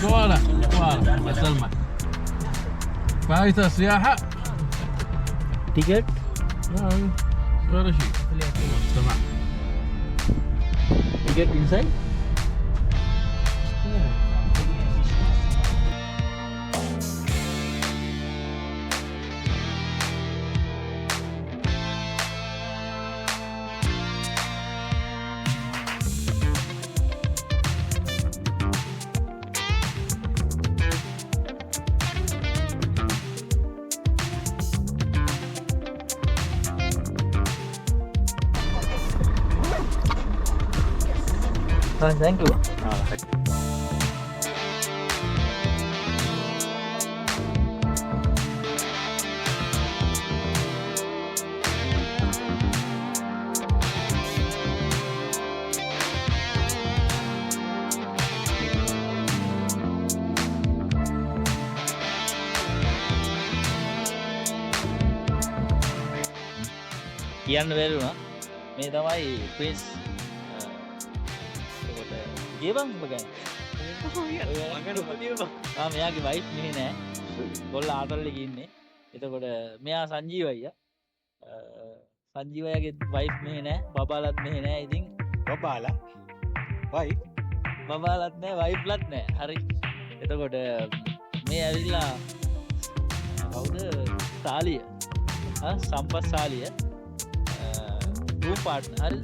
فوالا فوالا سلمى فايتة سياحة تيكت ولا شيء تمام تيكت inside thank you කියන්න බැරුණා මේ තමයි ප්‍රින්ස් ගේබන් ඔබ ගැන මෙයාගේ වයිෆ් මෙහෙ නෑ ගොල්ල ආතල්ලෙක ඉන්නේ එතකොට මෙයා සංජීව අයියා සංජීව අයියාගේ වයිෆ් මෙහෙ නෑ බබාලත් මෙහෙ නෑ ඉතින් බබාලා වයිෆ් බබාලත් නෑ වයිෆ්ලත් නෑ හරි එතකොට මේ ඇවිල්ලා කවුද සාලිය සම්පත් සාලිය රූම් පාර්ට්නර් හරි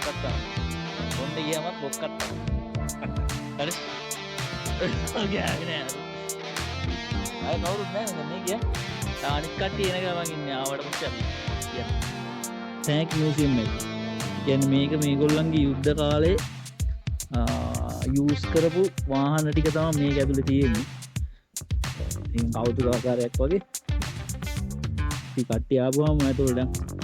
ඔක්කත්තා කොණ්ඩේ ගියාමත් ඔක්කත්තා හරි ගෑගෙන යනවා අය කවුරුත් නැහැ මේ ගියා අනිත් කට්ටිය එන ගමන් ඉන්නේ ආවට පස්සේ අපි ගියා ටැන්ක් මියුසියම් එක කියන්නේ මේක මේගොල්ලන්ගේ යුද්ධ කාලේ යූස් කරපු වාහන ටික තමයි මේක ඇතුලේ තියෙන්නේ ඉතින් කෞතුකාකාරයක් වගේ ඉතින් කට්ටිය ආවම ඇතුළට දැන්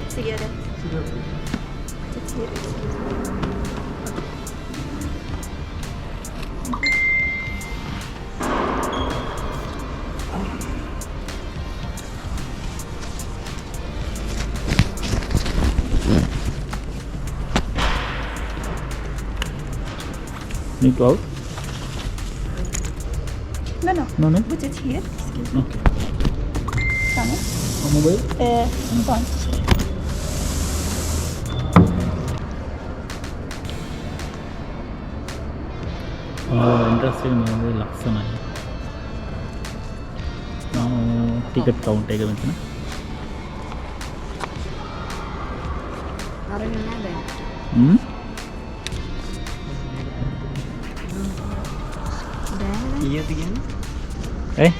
Cigarette. Need to out? No. No, no. Put it here. Excuse me. Okay. Come on. Mobile? I'm gone. Interesting මේ ලක්ෂණයි. ටිකට් කවුන්ට් එක මෙතන. ඊයේද කියන්නේ? Eh?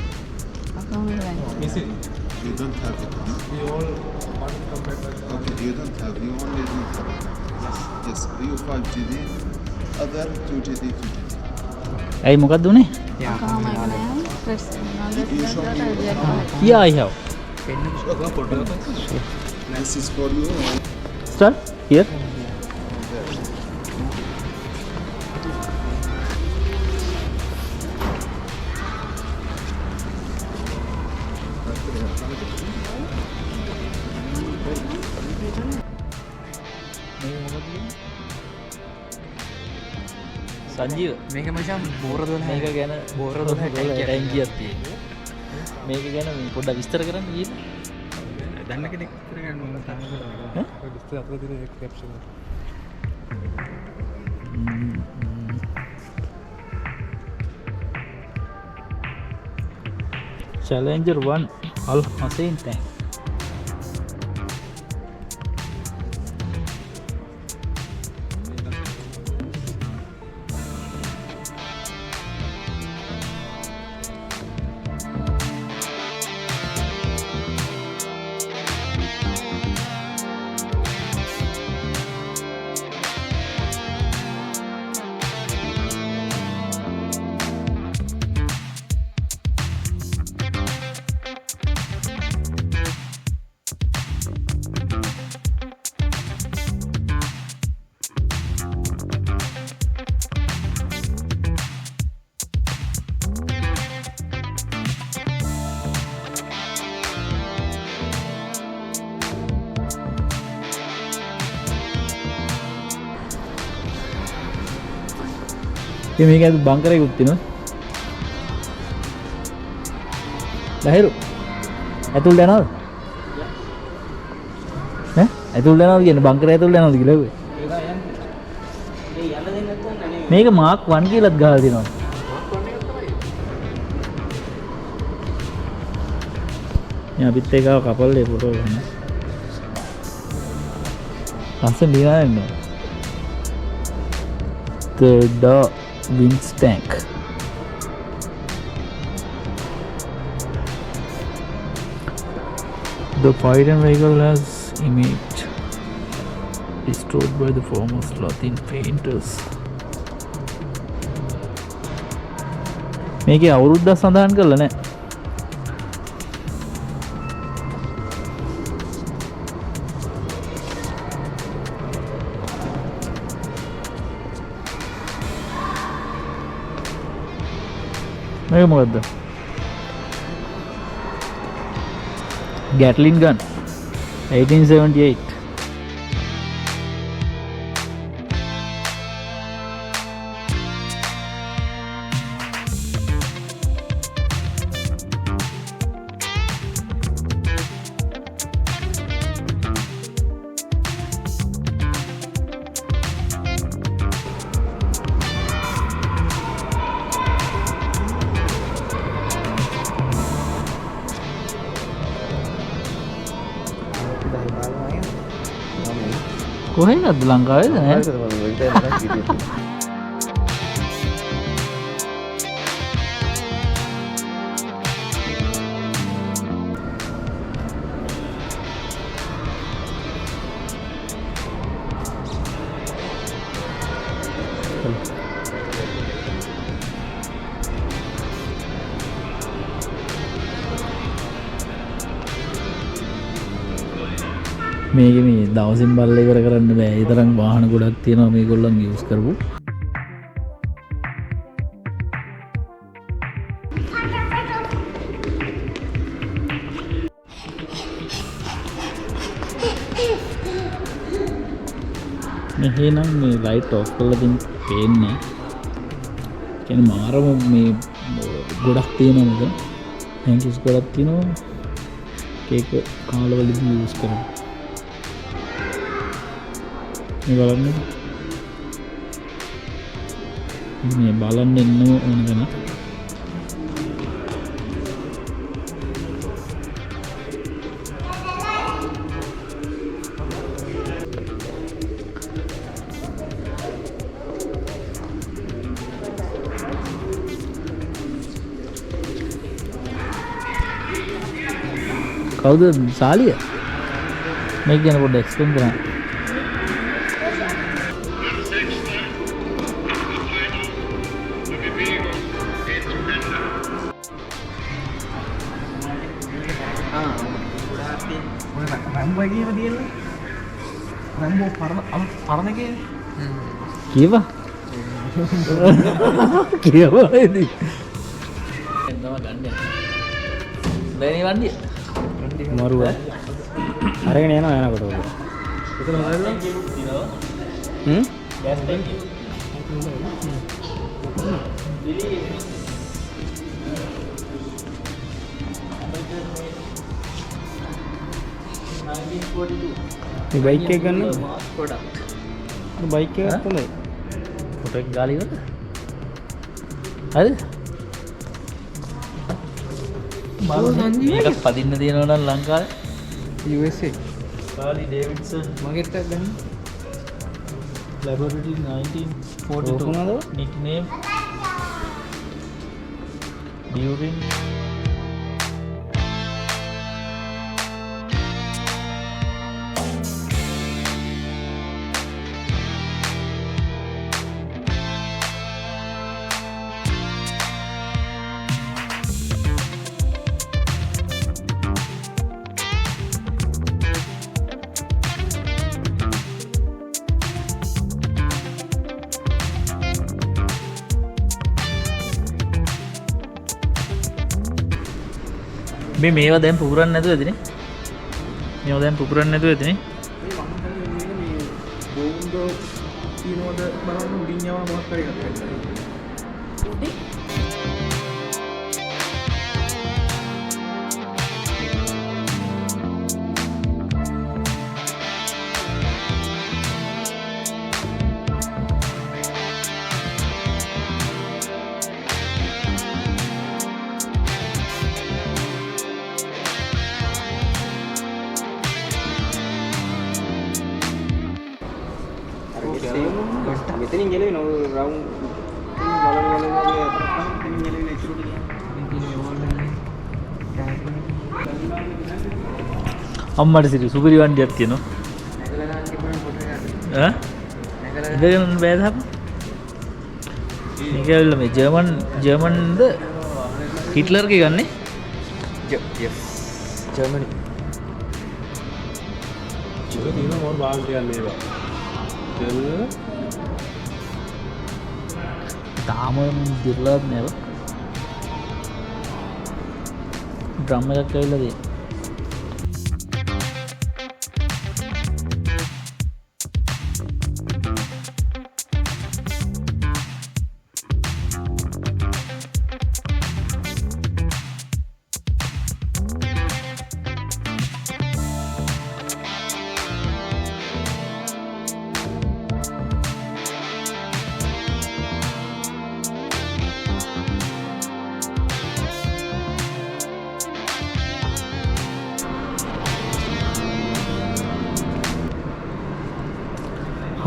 You don't have it. We all want to come back. Okay, you don't have. You only need for yes. You 5GD, other 2GD, 2GD. ඇයි මොකක්ද උනේ? Yeah, I have. This is for you. Start here. Sanjeewa මේක මචං බෝර 12 මේක ගැන බෝර 12 ටැංකියක් තියෙනවා. මේක ගැන මේ පොඩ්ඩක් විස්තර කරන්න කීයද? දන්න කෙනෙක් විතර ගන්න මම තාම කරන්නේ. විස්තර අතර දින එක caption. Challenger 1 Al Hussein tank. මේක ඇතුළේ බංකරයකුත් තියෙනවා. ලහිරු. ඇතුළට යනවද? ඈ? ඇතුළට යනවද කියන්නේ බංකරය ඇතුළට යනවද කියලා කිව්වේ? මේක මාක් 1 කියලාත් ගහලා දෙනවා. මේ අපිත් එකව කපල්ලේ ෆොටෝ ගන්න. ලස්සන දිනන නෝ. The Wings tank. The fighting vehicle has image destroyed by the former Latin painters. මේකේ අවුරුද්දක් සඳහන් කරලා නැහැ. මේක මොකද්ද? Gatling gun 1878. කොහෙන්ද ලංකාවේද නෑ? මේක මේ දවසින් බලලා ඉවර කරන්න බෑ. ඒ තරම් වාහන ගොඩක් තියෙනවා මේගොල්ලන් යූස් කරපු. මෙහෙනම් මේ ලයිට් ඔෆ් කරලා දෙන්න පේන්නේ. කියන්නේ මාරම මේ ගොඩක් තියෙනවා නේද? හැන්කිස් ගොඩක් තියෙනවා. කේක් කාලවලදී යූස් කරනවා. මේ බලන්න. මේ බලන්න ඉන්න ඕන කෙනා. කවුද සාලිය? මේක ගැන පොඩ්ඩක් එක්ස්ප්ලেইন කරන්න. රම්බෝ එකේම තියෙන්නේ. රම්බෝ පරණ එකේ. කියවා. කියවා ඉතින්. එන්නම ගන්න. බැරි වන්දිය. මරුව. අරගෙන යනවා යනකොට ඔක. එතන හොයන්න. හ්ම්? ගෑස් ටැංකිය. මේ බයික් එක ගන්න. පොඩක්. බයික් එකක් හොඳයි. ෆොටෝ එක ගාලා ඉවරද? හරිද? මේක පදින්න තියෙනවා නම් ලංකාවේ USA කාලි ඩේවිඩ්සන් මගෙත් ගන්න. ලැබොරටරි 1942 කොහොමද? nickname during මේවා දැන් පුපුරන්නේ නැතුව ඇතිනේ. මේවා දැන් පුපුරන්නේ නැතුව ඇතිනේ. මේ බෝම්බෝ තියනවද බලන්න උඩින් යවා මොකක් හරි එකක් කරන්න. මෙතනින් ගෙලවෙන රවුන්ඩ් බලන වගේ අතරින් ගෙලවෙන එක්ස්ට්‍රූඩ් අම්මට සිරි සුපිරි වන්ඩියක් තියෙනවා. ඈ? ඉඳගෙන බෑද අප්පා? මේක ඇවිල්ලා මේ ජර්මන්ද හිට්ලර්ගේ ගන්නේ? yes ජර්මනි ඒක දින මොර බාල්ටියක් නේද? තෙල් තාම දිරලත් නේද? ඩ්‍රම් එකක් ඇවිල්ලා තියෙනවා.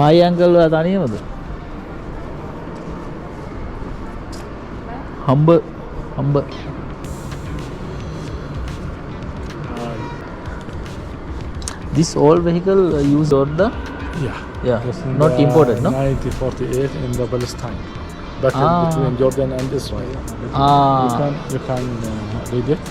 Hi uncle තනියමද? හම්බ This all vehicle used on the Yeah. This not imported, no? 1948 in the Palestine battle between Jordan and Israel. You can read it.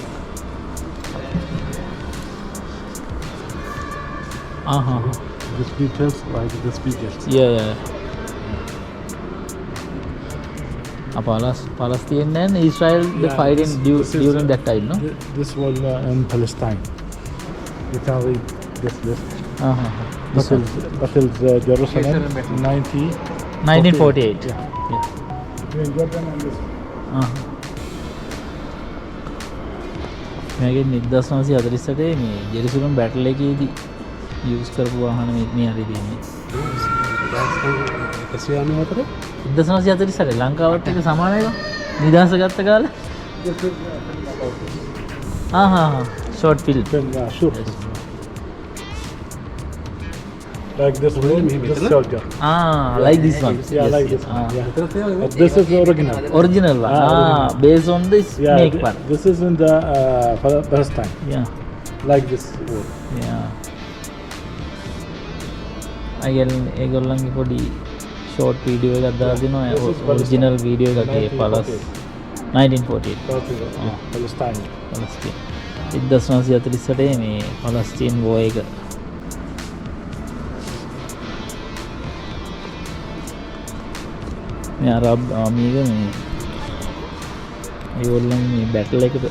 The details like the speakers. Yeah. Palestine and Israel they fighting during that time, no? This was in Palestine. You can read this list. Battles Jerusalem 1948. 1948. Yeah. You enjoy them and this one. මේකෙන් 1948 මේ ජෙරුසලම් battle එකේදී use කරපු වාහන මේ හරි තියෙන්නේ. 1948 ලංකාවට එක සමාන එක නිදහස ගත්ත කාලේ. Short film. Yeah, sure. Like this one, this soldier. Like this one. Yeah, like this one. Yeah. But this is the original. Original one. Based on this Yeah, make one. this is in the Palestine. Yeah. Like this wood. Yeah. ඒගොල්ලන්ගේ පොඩි short video එකක් දාලා දෙනවා. Original video එකක් ඒ පළස් 1948. Palestine. පලස්තීන් 1948 මේ පලස්තීන් වෝ එක මේ අරබ් ආමි එක මේ ඒගොල්ලන් මේ බැටල් එකට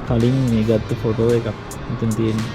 කලින් මේ ගත්ත ෆොටෝ එකක් මෙතන තියෙනවා.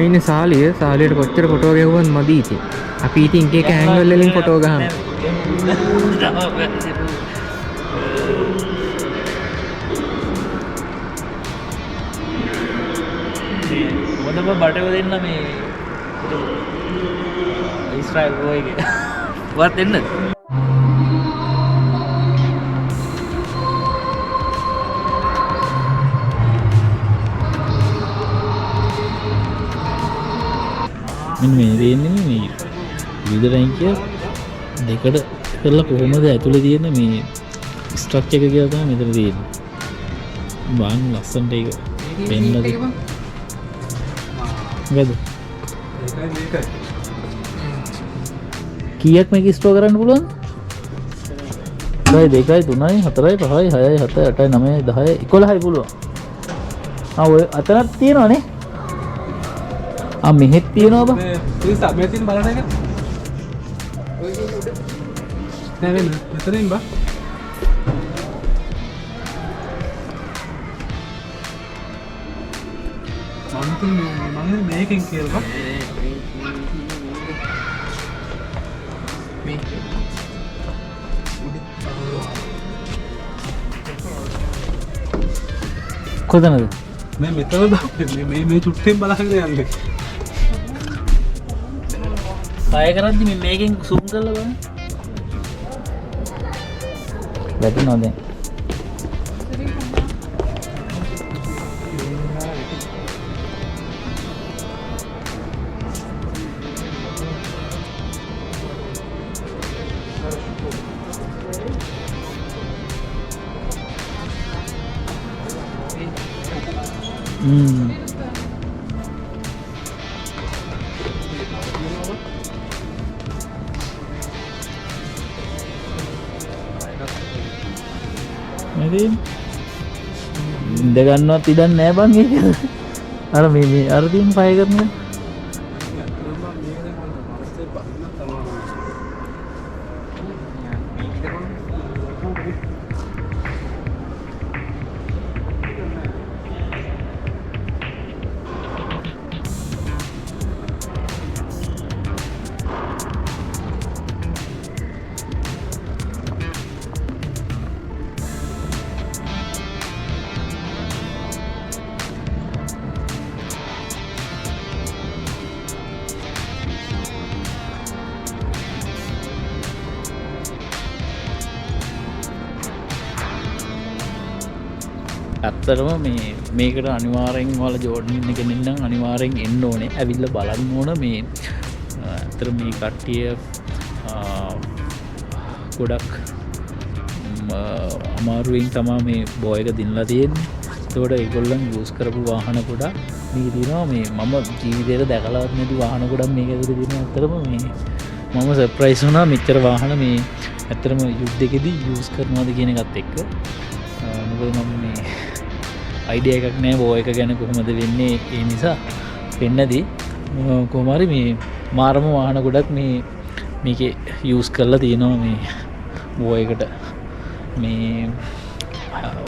අයින සාලියට කොච්චර ෆොටෝ ගැහුවත් මදි ඉතින්. අපි ඉතින් එක ඇන්ගල් වලින් ෆොටෝ ගහනවා. මොකද බටව දෙන්න මේ ඉස්රායල් ගෝ එකේ. වත් දෙන්නද? මෙන්න මේ දෙන්නේ මේ විවිධ රැංකිය දෙකට කරලා කොහොමද ඇතුලේ තියෙන මේ ස්ට්‍රක්චර් එක කියලා තමයි මෙතන තියෙන්නේ. බාන් ලස්සනට ඒක පෙන්නලා තියෙනවා. මොකද? කීයක් මේක ස්ටෝර් කරන්න පුළුවන්ද? 2 3 4 5 6 7 8 9 10 11යි පුළුවන්. ඔය අතනක් තියෙනවනේ. මෙහෙත් තියෙනවා බා. මේ තියෙන බලන එක. නෑ වෙන මෙතනින් බා. මම මේකෙන් කියලා බා. කොතනද? මේ මෙතන බා. මේ චුට්ටෙන් බලහගෙන යන්නේ. පය කරද්දි මේකෙන් සූම් කරලා බලන්න. වැටෙනවා දැන්. ඉඳ ගන්නවත් ඉඩක් නෑ බං ඒක. අර මේ අර දින් පය කරනවා. ඇත්තරම මේකට අනිවාර්යෙන් වල ජෝඩන් එක ගෙනින්නම් අනිවාර්යෙන් එන්න ඕනේ. ඇවිල්ලා බලන්න ඕන මේ ඇත්තට මේ කට්ටිය ගොඩක් අමාරුවෙන් තමා මේ බෝ එක දිනලා තියෙන්නේ. ඒතකොට ඒගොල්ලන් යූස් කරපු වාහන ගොඩක් මේක තියෙනවා. මේ මම ජීවිතේට දැකලාවත් නැති වාහන ගොඩක් මේක ඇතුලේ තියෙනවා. ඇත්තටම මේ මම සර්ප්‍රයිස් වුණා මෙච්චර වාහන මේ ඇත්තටම යුද්ධෙකදී යූස් කරනවාද කියන එකත් එක්ක. මොකද මම මේ අයිඩියා එකක් නැහැ බෝ එක ගැන කොහොමද වෙන්නේ. ඒ නිසා වෙන්නදී කොහොම හරි මේ මාරම වාහන ගොඩක් මේකේ යූස් කරලා තියෙනවා මේ බෝ එකට. මේ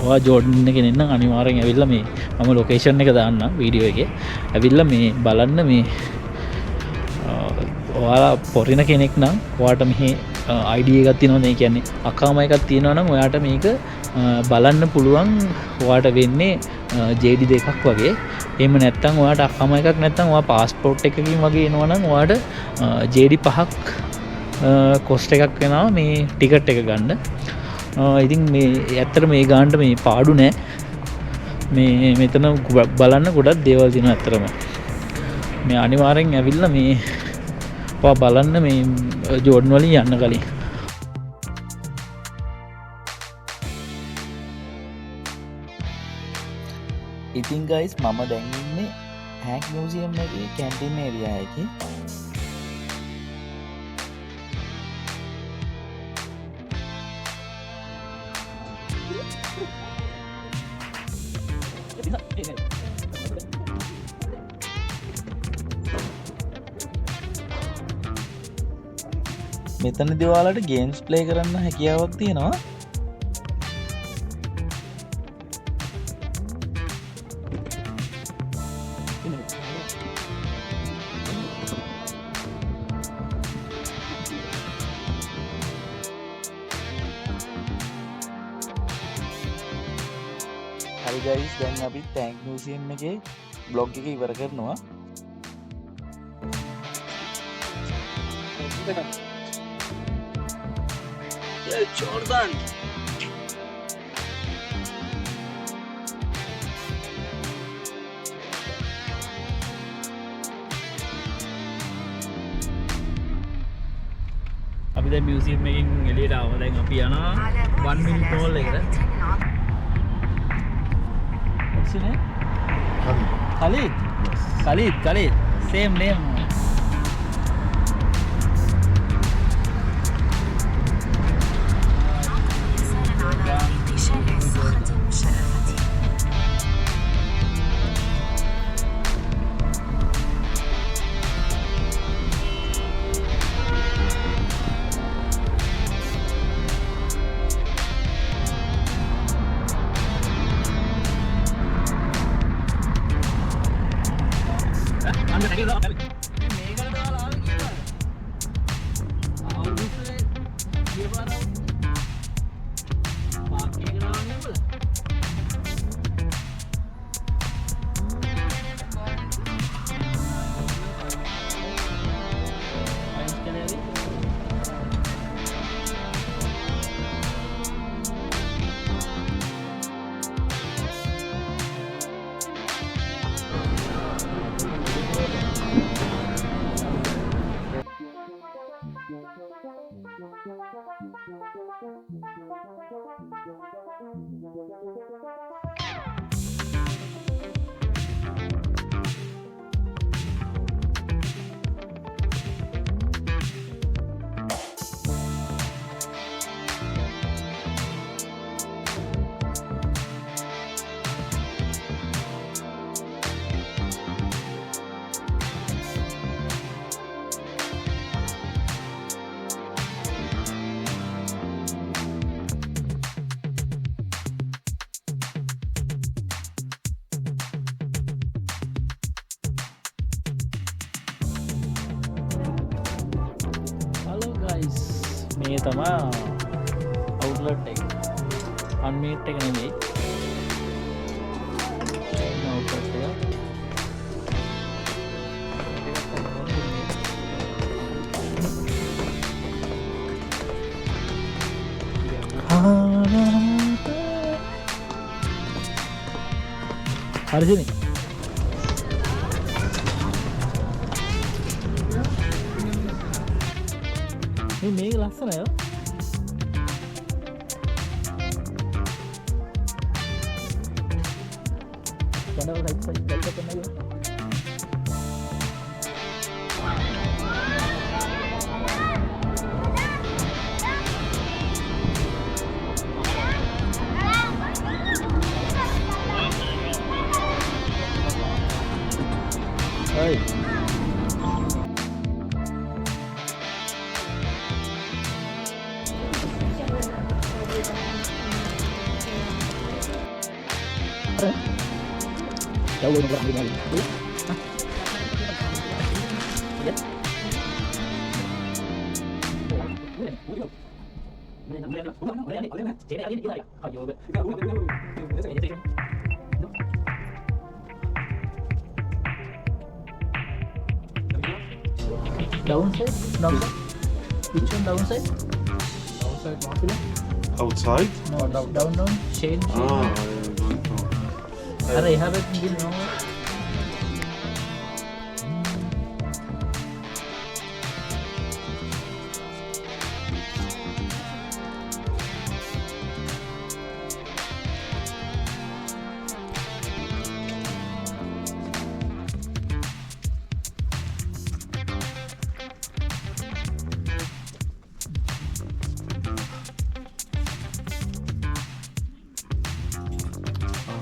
ඔයා ජෝඩන් එක ගෙනෙන්න අනිවාර්යෙන් ඇවිල්ලා මේ මම ලොකේෂන් එක දාන්නම් වීඩියෝ එකේ. ඇවිල්ලා මේ බලන්න මේ ඔයාලා පොරින කෙනෙක් නම් ඔයාට මෙහි ID එකක් තියෙනවා. ඒ කියන්නේ අකාම එකක් තියෙනවා නම් ඔයාට මේක බලන්න පුළුවන්. ඔයාට වෙන්නේ JD දෙකක් වගේ. එහෙම නැත්නම් ඔයාට අකාම එකක් නැත්නම් ඔයා પાස්පෝර්ට් එකකින් වගේ එනවා නම් ඔයාට JD 5ක් කොස්ට් එකක් වෙනවා මේ ටිකට් එක ගන්න. ඉතින් මේ ඇත්තට මේ ගානට මේ පාඩු නෑ. මේ මෙතන බලන්න ගොඩක් දේවල් තියෙනවා ඇත්තටම. මේ අනිවාර්යෙන් ඇවිල්ලා මේ ඔයා බලන්න මේ ජෝඩන් වලින් යන්න කලින්. ඉතින් ගයිස් මම දැන් ඉන්නේ හැන්ක් මියුසියම් එකේ කැන්ටින් ඒරියා එකේ. මෙතනදී ඔයාලට ගේම්ස් ප්ලේ කරන්න හැකියාවක් තියෙනවා. හරි ගයිස් දැන් අපි ටැන්ක් මියුසියම් එකේ බ්ලොග් එක ඉවර කරනවා. Jordan. අපි දැන් මියුසියම් එකෙන් එළියට ආවා. දැන් අපි යනවා 1 minute mall එකට. What's your name? Khalid. Khalid. Same name. මේ තමා අවුට්ලට් එක. අන්මීට් එක නෙමෙයි. අවුට්ලට් එක. හරිසිනේ මේක ලස්සනය Hey. Cháu quên một lần đi này. Downside? Downside? Which one downside? Outside Mafia? Outside? No, down. Shade. I don't know. Are එහා පැත්තෙන් ගිහින් නෝ.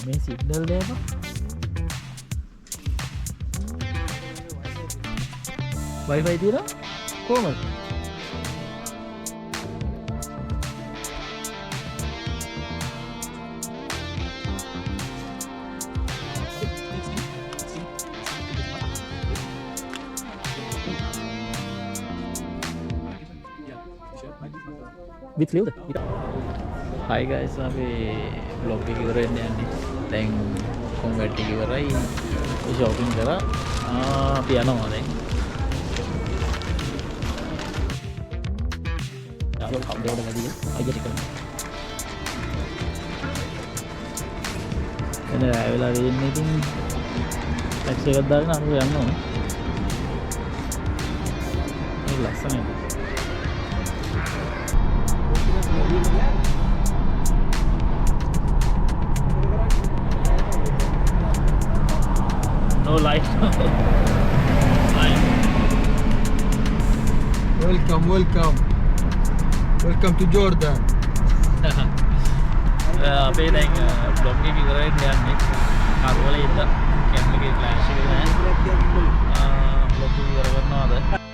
මේ සිග්නල් දෙන්න Wi-Fi තියෙනවා කොහමද with live Hi guys අපි vlog එක ඉවර වෙන්න යන්නේ දැන් කොන්වර්ට් එක ඉවරයි shopping කරා අපි යනවා දැන් යාළුවෝ කවුද වැඩි අයියට කරනවා එන ඇවිල්ලා වෙන්නේ ඉතින් ටැක්සි එකක් දාගෙන අර යන්න ඕනේ මේ ලස්සනයි No life. Welcome to Jordan. අපේ දැන් බ්ලොග් එක ඉවර වෙන්න යන්නේ. කරුවල ඉඳන් කැමරේ ෆ්ලෑෂ් එක නෑ. බ්ලොග් එක ඉවර කරනවාද?